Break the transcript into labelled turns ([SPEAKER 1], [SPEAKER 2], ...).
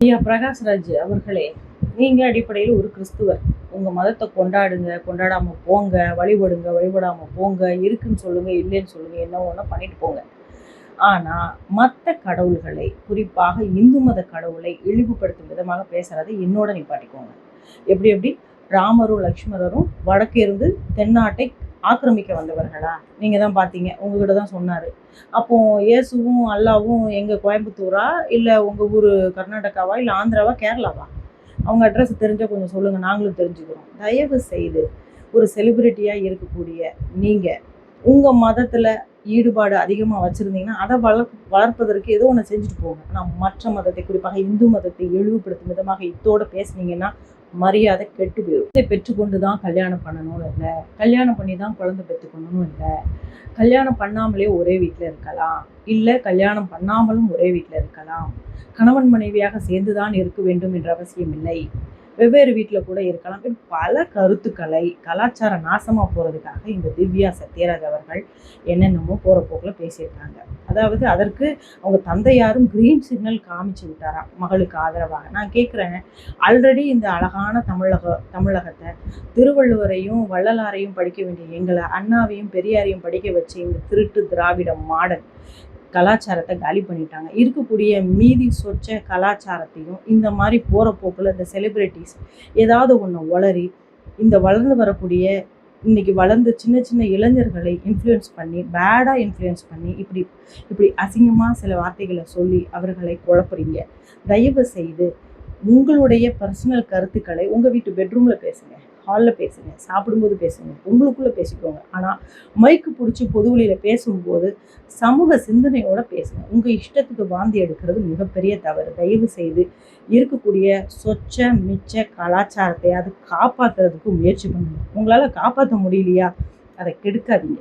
[SPEAKER 1] ஐயா பிரகாஷ்ராஜ் அவர்களே, நீங்க அடிப்படையில் ஒரு கிறிஸ்துவர். உங்க மதத்தை கொண்டாடுங்க, கொண்டாடாம போங்க, வழிபடுங்க, வழிபடாம போங்க, இருக்குன்னு சொல்லுங்க, இல்லைன்னு சொல்லுங்க, என்ன ஒண்ணா பண்ணிட்டு போங்க. ஆனா மற்ற கடவுள்களை, குறிப்பாக இந்து மத கடவுளை இழிவுபடுத்தும் விதமாக பேசுறதை என்னோட நிப்பாட்டிக்கோங்க. எப்படி எப்படி ராமரும் லக்ஷ்மணரும் வடக்கே இருந்து தென்னாட்டை ஆக்கிரமிக்க வந்தவர்களா? நீங்க தான் பார்த்தீங்க, உங்ககிட்ட தான் சொன்னாரு. அப்போ இயேசுவும் அல்லாவும் எங்க கோயம்புத்தூரா, இல்லை உங்க ஊர் கர்நாடகாவா, இல்லை ஆந்திராவா, கேரளாவா? அவங்க அட்ரஸ் தெரிஞ்சால் கொஞ்சம் சொல்லுங்கள், நாங்களும் தெரிஞ்சுக்கிறோம். தயவு செய்து ஒரு செலிபிரிட்டியாக இருக்கக்கூடிய நீங்கள் உங்கள் மதத்தில் ஈடுபாடு அதிகமாக வச்சுருந்தீங்கன்னா அதை வளர்ப்பதற்கு ஏதோ ஒன்று செஞ்சுட்டு போங்க. ஆனால் மற்ற மதத்தை, குறிப்பாக இந்து மதத்தை இழிவுபடுத்தும் விதமாக இத்தோடு பேசுனீங்கன்னா மரியாதை கெட்டு போயிடும். இதை பெற்றுக்கொண்டு தான் கல்யாணம் பண்ணணும்னு இல்லை, கல்யாணம் பண்ணி தான் குழந்தை பெற்றுக்கணும்னு இல்லை. கல்யாணம் பண்ணாமலே ஒரே வீட்டில் இருக்கலாம், இல்லை கல்யாணம் பண்ணாமலும் ஒரே வீட்டில் இருக்கலாம். கணவன் மனைவியாக சேர்ந்துதான் இருக்க வேண்டும் என்ற அவசியம் இல்லை, வெவ்வேறு வீட்டில் கூட இருக்கலாம். பல கருத்துக்களை கலாச்சார நாசமாக போகிறதுக்காக இந்த திவ்யா சத்யராஜ் அவர்கள் என்னென்னமோ போகிற போக்கில் பேசியிருக்காங்க. அதாவது அதற்கு அவங்க தந்தையாரும் கிரீன் சிக்னல் காமிச்சு விட்டாராம் மகளுக்கு ஆதரவாக. நான் கேட்குறேன், ஆல்ரெடி இந்த அழகான தமிழகத்தை திருவள்ளுவரையும் வள்ளலாரையும் படிக்க வேண்டிய எங்களை, அண்ணாவையும் பெரியாரையும் படிக்க வச்சு இந்த திருட்டு திராவிட மாடல் கலாச்சாரத்தை காலி பண்ணிட்டாங்க. இருக்கக்கூடிய மீதி சொச்ச கலாச்சாரத்தையும் இந்த மாதிரி போகிற போக்கில் இந்த செலிப்ரிட்டிஸ் ஏதாவது ஒன்று வளரி இந்த வளர்ந்து வரக்கூடிய இன்றைக்கி வளர்ந்து சின்ன சின்ன இளைஞர்களை இன்ஃப்ளூயன்ஸ் பண்ணி, பேடாக இன்ஃப்ளூயன்ஸ் பண்ணி இப்படி அசிங்கமாக சில வார்த்தைகளை சொல்லி அவர்களை குழப்புறீங்க. தயவு செய்து உங்களுடைய பர்சனல் கருத்துக்களை உங்கள் வீட்டு பெட்ரூமில் பேசுங்க, ஹாலில் பேசுங்க, சாப்பிடும்போது பேசுங்க, உங்களுக்குள்ளே பேசிக்கோங்க. ஆனால் மைக்கு பிடிச்சி பொதுவெளியில் பேசும்போது சமூக சிந்தனையோடு பேசுங்க. உங்கள் இஷ்டத்துக்கு வாந்தி எடுக்கிறது மிகப்பெரிய தவறு. தயவு செய்து இருக்கக்கூடிய சொச்ச மிச்ச கலாச்சாரத்தை அது காப்பாற்றுறதுக்கு முயற்சி பண்ணுங்க. உங்களால் காப்பாற்ற முடியலையா, அதை கெடுக்காதீங்க.